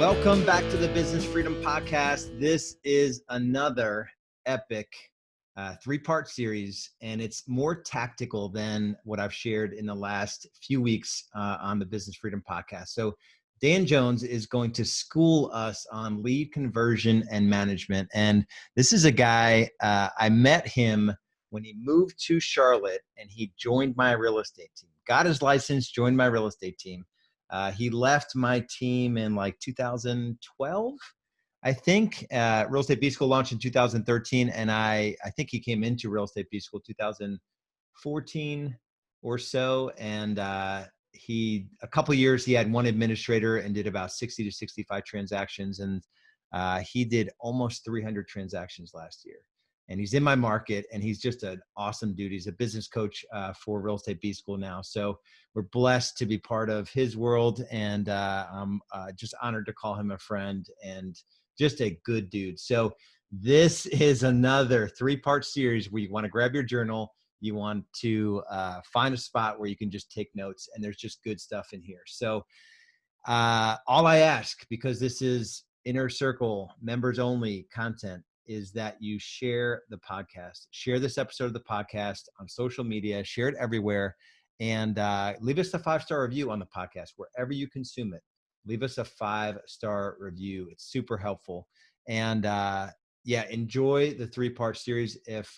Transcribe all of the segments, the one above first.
Welcome back to the Business Freedom Podcast. This is another epic three-part series, and it's more tactical than what I've shared in the last few weeks on the Business Freedom Podcast. So Dan Jones is going to school us on lead conversion and management. And this is a guy, I met him when he moved to Charlotte, and he joined my real estate team. Got his license, joined my real estate team. He left my team in like 2012, I think. Real Estate B School launched in 2013, and I think he came into Real Estate B School 2014 or so. And a couple of years, he had one administrator and did about 60 to 65 transactions. And he did almost 300 transactions last year. And he's in my market, and he's just an awesome dude. He's a business coach for Real Estate B School now. So we're blessed to be part of his world, and I'm just honored to call him a friend and just a good dude. So this is another three-part series where you want to grab your journal. You want to find a spot where you can just take notes, and there's just good stuff in here. So all I ask, because this is inner circle, members only content, is that you share the podcast, share this episode of the podcast on social media, share it everywhere, and leave us a 5-star review on the podcast, wherever you consume it. Leave us a 5-star review. It's super helpful. And enjoy the three-part series. If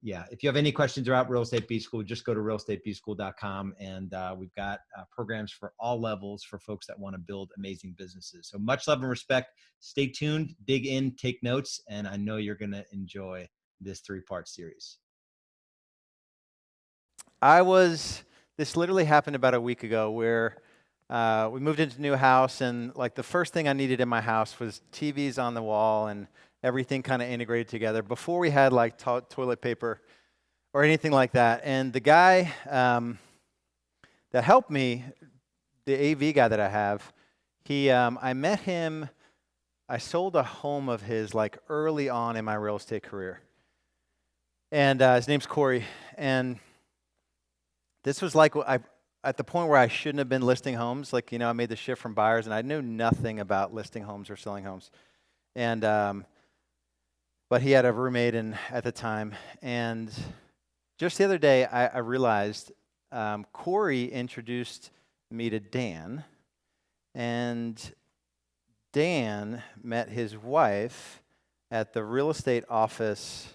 you have any questions about Real Estate B School, just go to realestatebschool.com, and we've got programs for all levels for folks that want to build amazing businesses. So much love and respect. Stay tuned, dig in, take notes, and I know you're going to enjoy this three-part series. This literally happened about a week ago, where we moved into a new house, and like the first thing I needed in my house was TVs on the wall and everything kind of integrated together before we had like toilet paper or anything like that. And the guy that helped me, the AV guy that I have, I met him. I sold a home of his like early on in my real estate career, and his name's Corey. And this was like at the point where I shouldn't have been listing homes. Like, I made the shift from buyers, and I knew nothing about listing homes or selling homes. And but he had a roommate at the time. And just the other day, I realized Corey introduced me to Dan. And Dan met his wife at the real estate office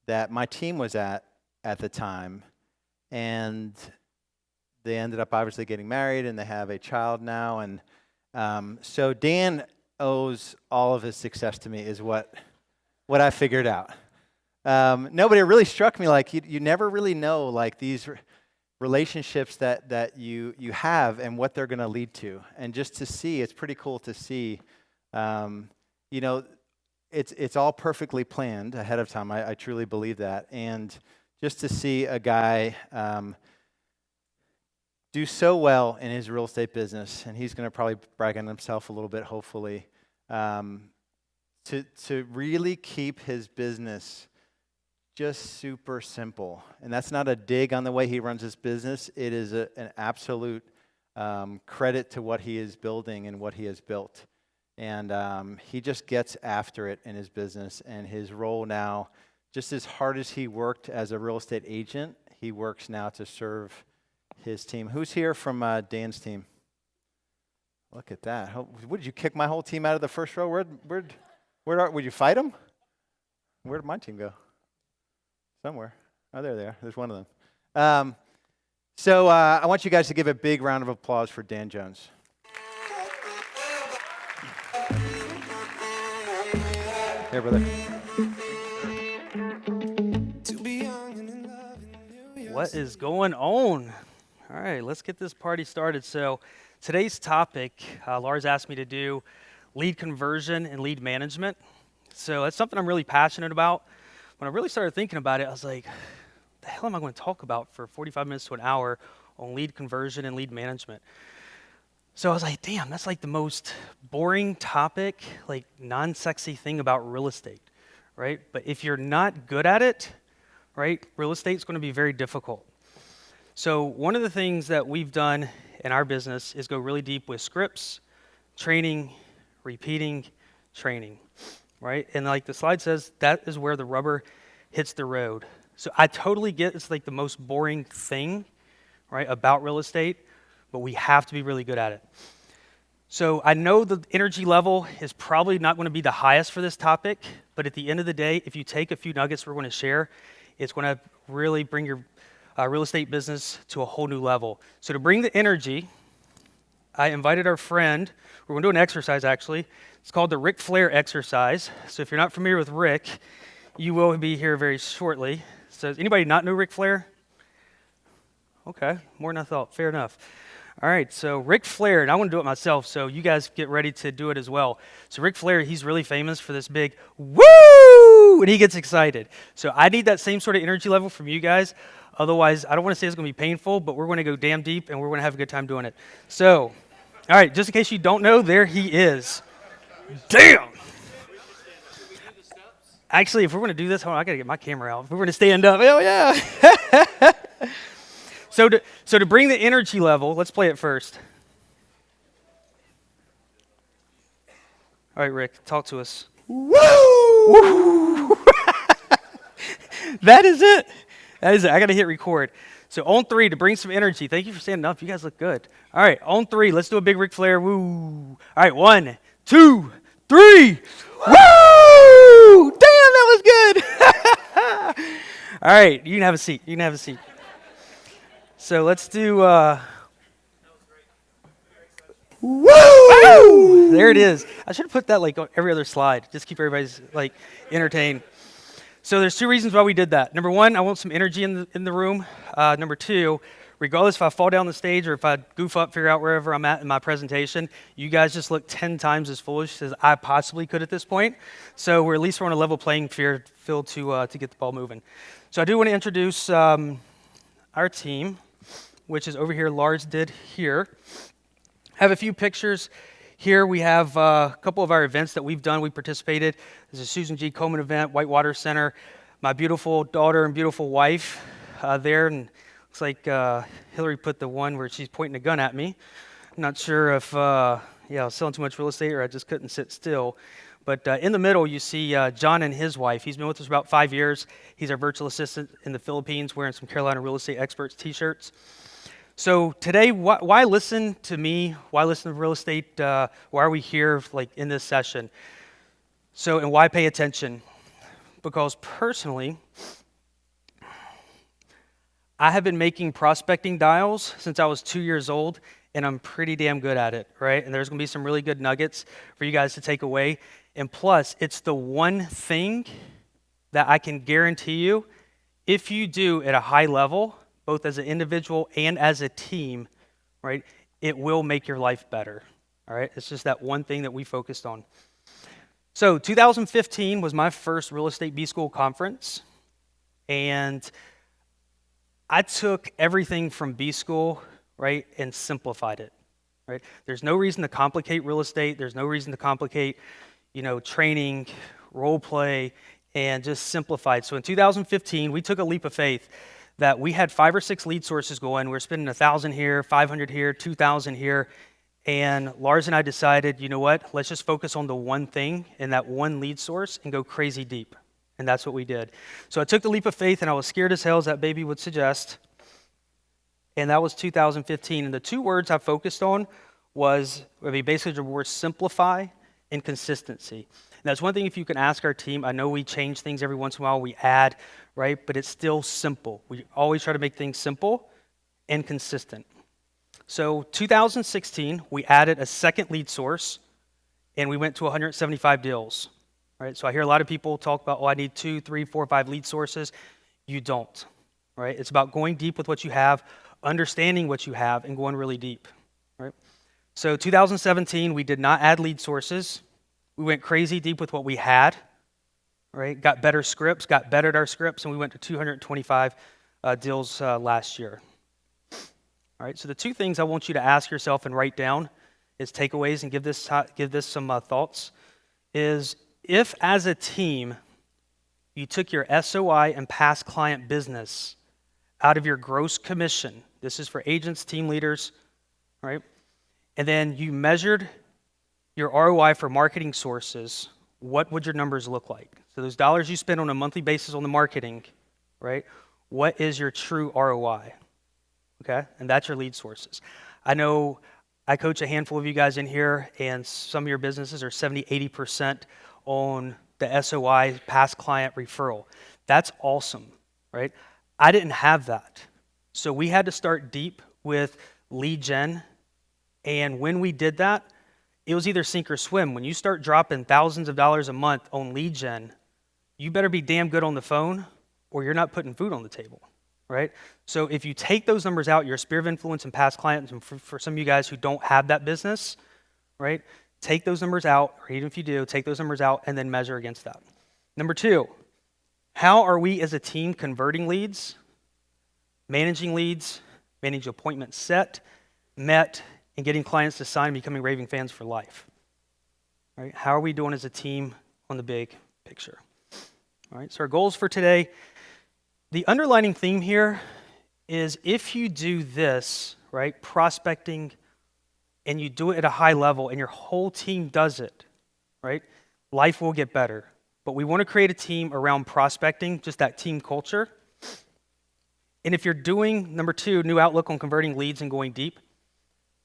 that my team was at the time. And they ended up obviously getting married, and they have a child now. And so Dan owes all of his success to me, is what I figured out. No, but it really struck me, like you never really know like these relationships that you have and what they're going to lead to. And just to see, it's pretty cool to see, it's all perfectly planned ahead of time. I truly believe that. And just to see a guy do so well in his real estate business, and he's going to probably brag on himself a little bit, hopefully, to really keep his business just super simple. And that's not a dig on the way he runs his business. It is an absolute credit to what he is building and what he has built. And he just gets after it in his business. And his role now, just as hard as he worked as a real estate agent, he works now to serve his team. Who's here from Dan's team? Look at that. What, did you kick my whole team out of the first row? Would you fight them? Where did my team go? Somewhere. Oh, there they are. There's one of them. So I want you guys to give a big round of applause for Dan Jones. Here, brother. What is going on? All right, let's get this party started. So today's topic, Lars asked me to do lead conversion and lead management. So that's something I'm really passionate about. When I really started thinking about it, I was like, the hell am I going to talk about for 45 minutes to an hour on lead conversion and lead management? So I was like, damn, that's like the most boring topic, like non-sexy thing about real estate, right? But if you're not good at it, right, real estate's going to be very difficult. So one of the things that we've done in our business is go really deep with scripts, training, repeating, training, right? And like the slide says, that is where the rubber hits the road. So I totally get it's like the most boring thing, right, about real estate, but we have to be really good at it. So I know the energy level is probably not going to be the highest for this topic, but at the end of the day, if you take a few nuggets we're going to share, it's going to really bring your real estate business to a whole new level. So to bring the energy, I invited our friend. We're going to do an exercise, actually. It's called the Ric Flair exercise. So if you're not familiar with Rick, you will be here very shortly. So does anybody not know Ric Flair? Okay, more than I thought. Fair enough. All right, so Ric Flair, and I want to do it myself, so you guys get ready to do it as well. So Ric Flair, he's really famous for this big woo, and he gets excited. So I need that same sort of energy level from you guys. Otherwise, I don't want to say it's going to be painful, but we're going to go damn deep, and we're going to have a good time doing it. So, all right, just in case you don't know, there he is. Damn! Actually, if we're going to do this, hold on, I got to get my camera out. If we're going to stand up, hell yeah! So to bring the energy level, let's play it first. All right, Rick, talk to us. Woo! That is it. That is it. I got to hit record. So on 3, to bring some energy. Thank you for standing up. You guys look good. All right, on 3, let's do a big Ric Flair. Woo! All right, 1, 2, 3. Woo! Damn, that was good. All right, you can have a seat. You can have a seat. So let's do, woo! There it is. I should have put that like on every other slide. Just keep everybody's like entertained. So there's 2 reasons why we did that. Number 1, I want some energy in the room. Number 2, regardless if I fall down the stage or if I goof up, figure out wherever I'm at in my presentation, you guys just look 10 times as foolish as I possibly could at this point. So we're at least on a level playing field to get the ball moving. So I do want to introduce our team, which is over here. Lars did here. Have a few pictures. Here we have a couple of our events that we've done. We participated. There's a Susan G. Komen event, Whitewater Center. My beautiful daughter and beautiful wife there. And looks like Hillary put the one where she's pointing a gun at me. I'm not sure if I was selling too much real estate or I just couldn't sit still. But in the middle, you see John and his wife. He's been with us about 5 years. He's our virtual assistant in the Philippines, wearing some Carolina Real Estate Experts t-shirts. So today, why listen to me? Why listen to real estate? Why are we here like in this session? So, and why pay attention? Because personally, I have been making prospecting dials since I was 2 years old, and I'm pretty damn good at it, right? And there's going to be some really good nuggets for you guys to take away. And plus, it's the one thing that I can guarantee you, if you do at a high level, both as an individual and as a team, right, it will make your life better, all right? It's just that one thing that we focused on. So 2015 was my first real estate B-School conference, and I took everything from B-School, right, and simplified it, right? There's no reason to complicate real estate. There's no reason to complicate, training, role play, and just simplified. So in 2015, we took a leap of faith that we had 5 or 6 lead sources going. We're spending 1,000 here, 500 here, 2,000 here. And Lars and I decided, you know what, let's just focus on the one thing and that one lead source and go crazy deep. And that's what we did. So I took the leap of faith, and I was scared as hell, as that baby would suggest. And that was 2015. And the 2 words I focused on basically the word simplify and consistency. And that's one thing if you can ask our team. I know we change things every once in a while, we add, right? But it's still simple. We always try to make things simple and consistent. So 2016, we added a second lead source, and we went to 175 deals. Right? So I hear a lot of people talk about, I need 2, 3, 4, 5 lead sources. You don't. Right? It's about going deep with what you have, understanding what you have, and going really deep. Right? So 2017, we did not add lead sources. We went crazy deep with what we had. Right? Got better scripts, got better at our scripts, and we went to 225 deals last year. All right, so the 2 things I want you to ask yourself and write down as takeaways and give this some thoughts is, if as a team you took your SOI and past client business out of your gross commission, this is for agents, team leaders, right? And then you measured your ROI for marketing sources, what would your numbers look like? So those dollars you spend on a monthly basis on the marketing, right? What is your true ROI? Okay, and that's your lead sources. I know I coach a handful of you guys in here, and some of your businesses are 70, 80% on the SOI, past client referral. That's awesome, right? I didn't have that. So we had to start deep with lead gen, and when we did that, it was either sink or swim. When you start dropping thousands of dollars a month on lead gen, you better be damn good on the phone or you're not putting food on the table, right? So if you take those numbers out, your sphere of influence and past clients, and for some of you guys who don't have that business, right, take those numbers out, or even if you do, take those numbers out and then measure against that. Number 2, how are we as a team converting leads, managing appointments set, met, and getting clients to sign and becoming raving fans for life? Right? How are we doing as a team on the big picture? All right, so our goals for today, the underlining theme here is if you do this, right, prospecting, and you do it at a high level and your whole team does it, right, life will get better. But we want to create a team around prospecting, just that team culture. And if you're doing, number 2, new outlook on converting leads and going deep,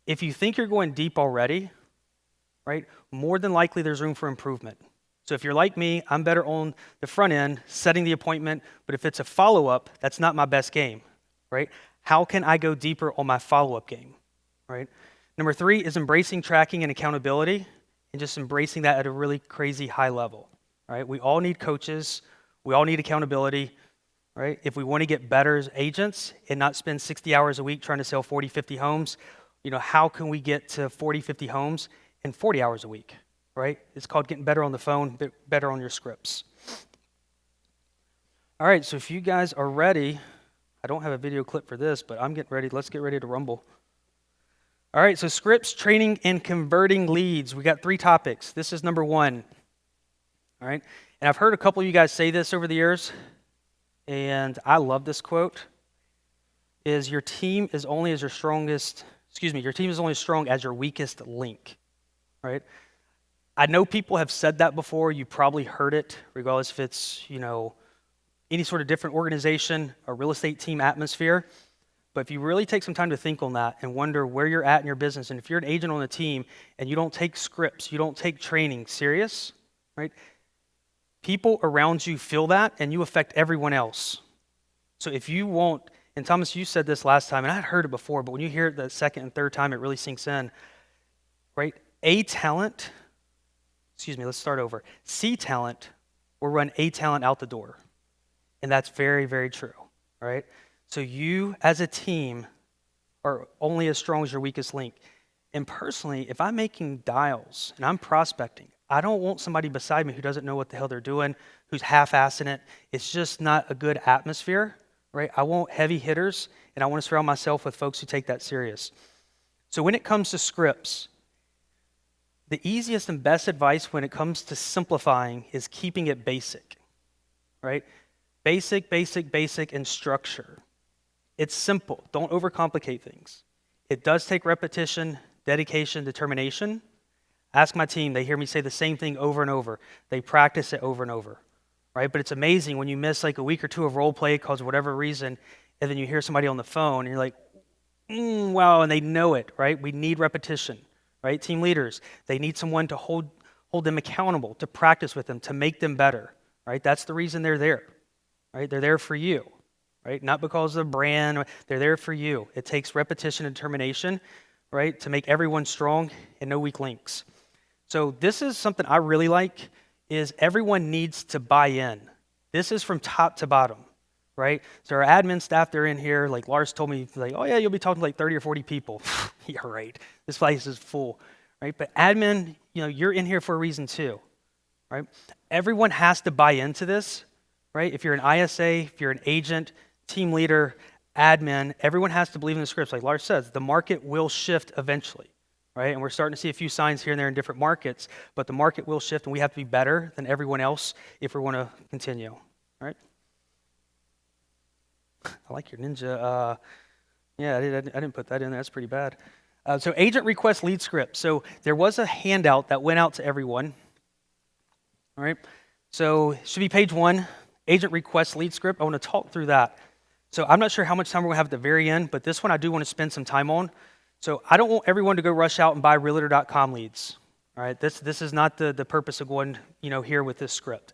if you think you're going deep already, right, more than likely there's room for improvement. So if you're like me, I'm better on the front end, setting the appointment, but if it's a follow-up, that's not my best game, right? How can I go deeper on my follow-up game, right? Number 3 is embracing tracking and accountability and just embracing that at a really crazy high level, right? We all need coaches. We all need accountability, right? If we want to get better as agents and not spend 60 hours a week trying to sell 40, 50 homes, how can we get to 40, 50 homes in 40 hours a week, right? It's called getting better on the phone, better on your scripts. All right, so if you guys are ready, I don't have a video clip for this, but I'm getting ready. Let's get ready to rumble. All right, so scripts, training, and converting leads. We got 3 topics. This is number 1. All right, and I've heard a couple of you guys say this over the years, and I love this quote, is your team is only as strong as your weakest link, right? I know people have said that before. You probably heard it, regardless if it's, any sort of different organization or real estate team atmosphere. But if you really take some time to think on that and wonder where you're at in your business, and if you're an agent on a team and you don't take scripts, you don't take training serious, right? People around you feel that and you affect everyone else. So if you won't, and Thomas, you said this last time, and I had heard it before, but when you hear it the second and third time, it really sinks in, right? C talent will run A talent out the door. And that's very, very true, right? So you as a team are only as strong as your weakest link. And personally, if I'm making dials and I'm prospecting, I don't want somebody beside me who doesn't know what the hell they're doing, who's half-assing it. It's just not a good atmosphere, right? I want heavy hitters, and I want to surround myself with folks who take that serious. So when it comes to scripts, the easiest and best advice when it comes to simplifying is keeping it basic, right? Basic, and structure. It's simple. Don't overcomplicate things. It does take repetition, dedication, determination. Ask my team. They hear me say the same thing over and over. They practice it over and over, right? But it's amazing when you miss like a week or 2 of role play because of whatever reason, and then you hear somebody on the phone, and you're like, wow, and they know it, right? We need repetition, right? Team leaders, they need someone to hold them accountable, to practice with them, to make them better, right? That's the reason they're there, right? They're there for you, right? Not because of the brand. They're there for you. It takes repetition and determination, right, to make everyone strong and no weak links. So this is something I really like, is everyone needs to buy in. This is from top to bottom, right? So our admin staff, they're in here, like Lars told me, like, oh yeah, you'll be talking to like 30 or 40 people. Yeah, right. This place is full, right? But admin, you're in here for a reason too, right? Everyone has to buy into this, right? If you're an ISA, if you're an agent, team leader, admin, everyone has to believe in the scripts. Like Lars says, the market will shift eventually, right? And we're starting to see a few signs here and there in different markets, but the market will shift and we have to be better than everyone else if we want to continue, right? I like your ninja Yeah, I didn't put that in there. That's pretty bad. So agent request lead script. So there was a handout that went out to everyone. All right. So it should be page 1, agent request lead script. I want to talk through that. So I'm not sure how much time we're going to have at the very end, but this one I do want to spend some time on. So I don't want everyone to go rush out and buy realtor.com leads. All right. This is not the purpose of going, here with this script.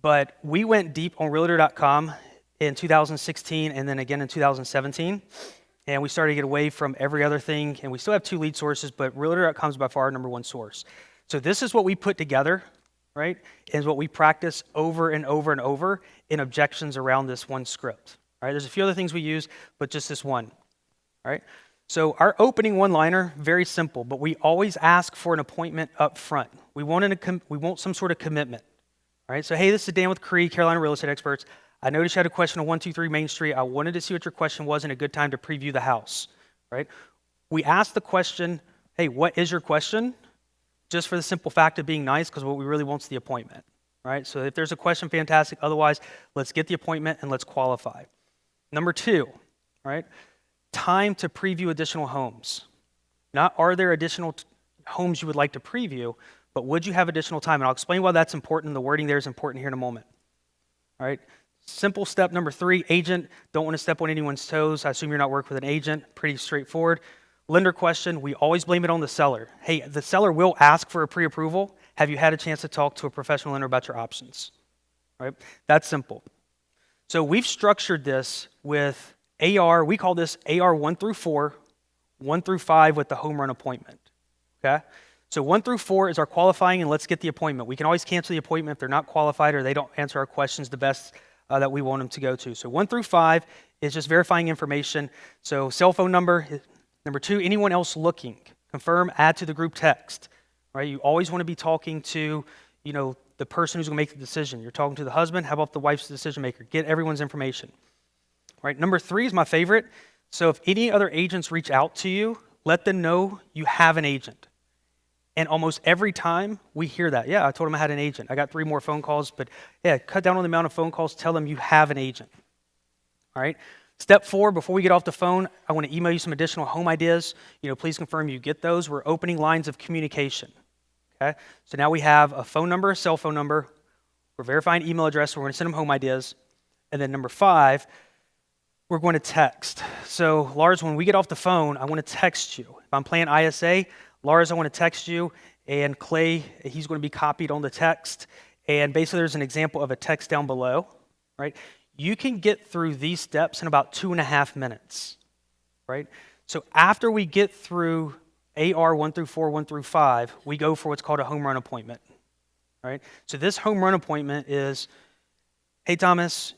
But we went deep on realtor.com in 2016 and then again in 2017. And we started to get away from every other thing. And we still have 2 lead sources, but realtor.com is by far our number 1 source. So this is what we put together, right? And what we practice over and over and over in objections around this one script. All right, there's a few other things we use, but just this one. All right. So our opening one-liner, very simple, but we always ask for an appointment up front. We want some sort of commitment. All right. So hey, this is Dan with Cree, Carolina Real Estate Experts. I noticed you had a question on 123 Main Street. I wanted to see what your question was and a good time to preview the house, right? We asked the question, hey, what is your question? Just for the simple fact of being nice, because what we really want is the appointment, right? So if there's a question, fantastic. Otherwise, let's get the appointment and let's qualify. Number 2, right? Time to preview additional homes. Not are there additional homes you would like to preview, but would you have additional time? And I'll explain why that's important. The wording there is important here in a moment, all right? Simple step number 3, agent, don't want to step on anyone's toes. I assume you're not working with an agent. Pretty straightforward. Lender question, we always blame it on the seller. Hey, the seller will ask for a pre-approval. Have you had a chance to talk to a professional lender about your options? All right, that's simple. So we've structured this with AR, we call this AR 1 through 4, 1 through 5 with the home run appointment, okay? So 1 through 4 is our qualifying and let's get the appointment. We can always cancel the appointment if they're not qualified or they don't answer our questions the best that we want them to go to. So 1 through 5 is just verifying information. So cell phone number. Number 2, anyone else looking. Confirm, add to the group text. Right? You always want to be talking to, the person who's going to make the decision. You're talking to the husband. How about the wife's decision maker? Get everyone's information. Right? Number 3 is my favorite. So if any other agents reach out to you, let them know you have an agent. And almost every time we hear that, yeah, I told them I had an agent. I got 3 more phone calls, but yeah, cut down on the amount of phone calls. Tell them you have an agent. All right. Step 4, before we get off the phone, I want to email you some additional home ideas. Please confirm you get those. We're opening lines of communication. Okay. So now we have a phone number, a cell phone number. We're verifying email address. So we're going to send them home ideas. And then number 5, we're going to text. So Lars, when we get off the phone, I want to text you. If I'm playing ISA, Lars, I want to text you, and Clay, he's going to be copied on the text. And basically, there's an example of a text down below, right? You can get through these steps in about 2.5 minutes, right? So after we get through AR 1 through 4, 1 through 5, we go for what's called a home run appointment, right? So this home run appointment is, hey, Thomas,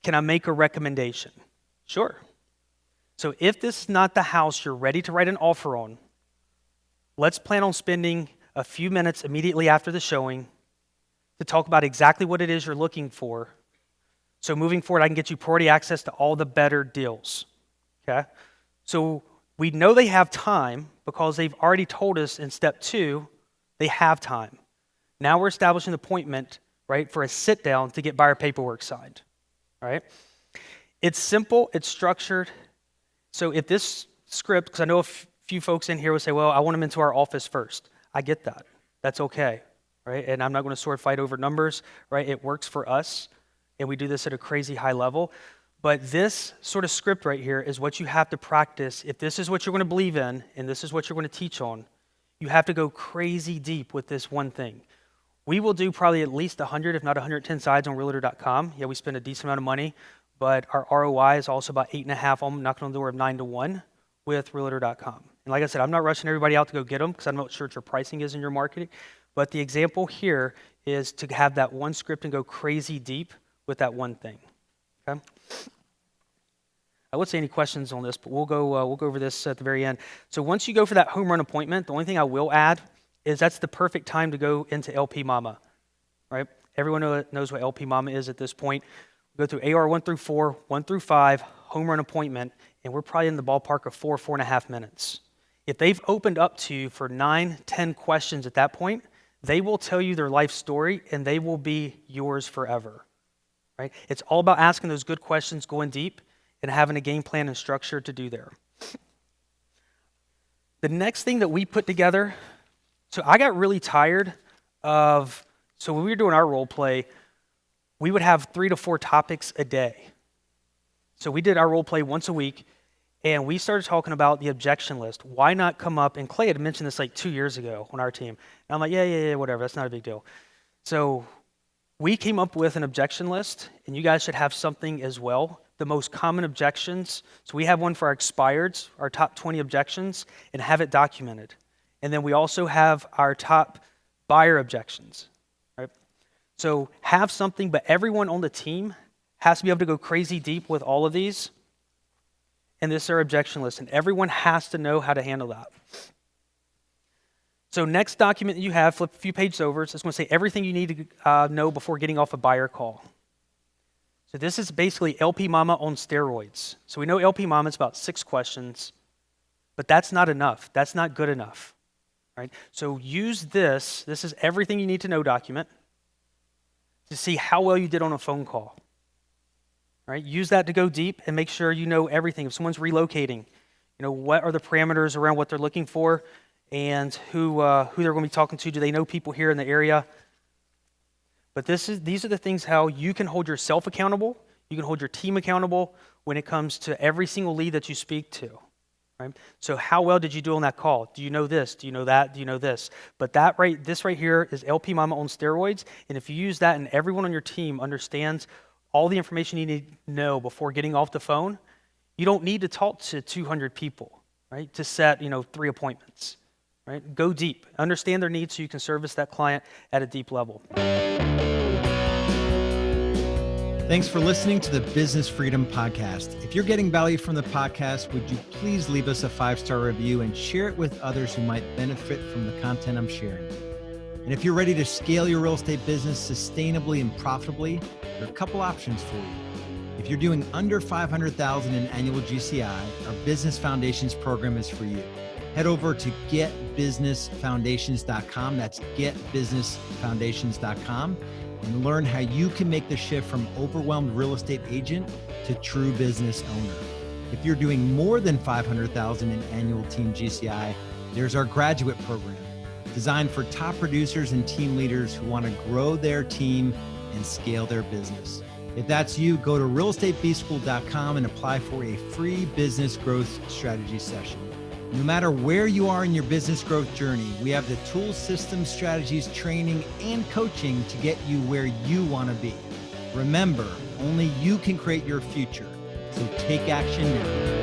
can I make a recommendation? Sure. So if this is not the house you're ready to write an offer on, let's plan on spending a few minutes immediately after the showing to talk about exactly what it is you're looking for. So moving forward, I can get you priority access to all the better deals, okay? So we know they have time because they've already told us in step 2, they have time. Now we're establishing the appointment, right, for a sit down to get buyer paperwork signed, all right? It's simple, it's structured. So if this script, because I know few folks in here will say, well, I want them into our office first. I get that. That's okay, right? And I'm not going to sword fight over numbers, right? It works for us, and we do this at a crazy high level. But this sort of script right here is what you have to practice. If this is what you're going to believe in, and this is what you're going to teach on, you have to go crazy deep with this one thing. We will do probably at least 100, if not 110 sides on realtor.com. Yeah, we spend a decent amount of money, but our ROI is also about 8.5, I'm knocking on the door of 9 to 1 with realtor.com. And like I said, I'm not rushing everybody out to go get them because I'm not sure what your pricing is in your marketing. But the example here is to have that one script and go crazy deep with that one thing. Okay. I would say any questions on this, but we'll go over this at the very end. So once you go for that home run appointment, the only thing I will add is that's the perfect time to go into LP Mama, right? Everyone knows what LP Mama is at this point. We go through AR 1 through 4, 1 through 5, home run appointment, and we're probably in the ballpark of 4.5 minutes. If they've opened up to you for 9, 10 questions at that point, they will tell you their life story and they will be yours forever, right? It's all about asking those good questions, going deep, and having a game plan and structure to do there. The next thing that we put together, so I got really tired of, so when we were doing our role play, we would have 3 to 4 topics a day. So we did our role play once a week, and we started talking about the objection list. Why not come up, and Clay had mentioned this like 2 years ago on our team. And I'm like, yeah, whatever, that's not a big deal. So we came up with an objection list, and you guys should have something as well. The most common objections. So we have one for our expireds, our top 20 objections, and have it documented. And then we also have our top buyer objections, right? So have something, but everyone on the team has to be able to go crazy deep with all of these. And this is our objection list, and everyone has to know how to handle that. So next document that you have, flip a few pages over, it's going to say everything you need to know before getting off a buyer call. So this is basically LP Mama on steroids. So we know LP Mama is about 6 questions, but that's not enough. That's not good enough, right? So use this is everything you need to know document, to see how well you did on a phone call, right? Use that to go deep and make sure you know everything. If someone's relocating, what are the parameters around what they're looking for and who they're going to be talking to. Do they know people here in the area? But these are the things how you can hold yourself accountable, you can hold your team accountable when it comes to every single lead that you speak to, right? So how well did you do on that call? Do you know this? Do you know that? Do you know this? But this right here is LP Mama on steroids, and if you use that and everyone on your team understands all the information you need to know before getting off the phone, you don't need to talk to 200 people, right, to set 3 appointments. Right? Go deep. Understand their needs so you can service that client at a deep level. Thanks for listening to the Business Freedom Podcast. If you're getting value from the podcast, would you please leave us a 5-star review and share it with others who might benefit from the content I'm sharing? And if you're ready to scale your real estate business sustainably and profitably, there are a couple options for you. If you're doing under $500,000 in annual GCI, our Business Foundations program is for you. Head over to getbusinessfoundations.com. That's getbusinessfoundations.com and learn how you can make the shift from overwhelmed real estate agent to true business owner. If you're doing more than $500,000 in annual team GCI, there's our graduate program designed for top producers and team leaders who want to grow their team and scale their business. If that's you, go to realestatebschool.com and apply for a free business growth strategy session. No matter where you are in your business growth journey, we have the tools, systems, strategies, training, and coaching to get you where you want to be. Remember, only you can create your future, so take action now.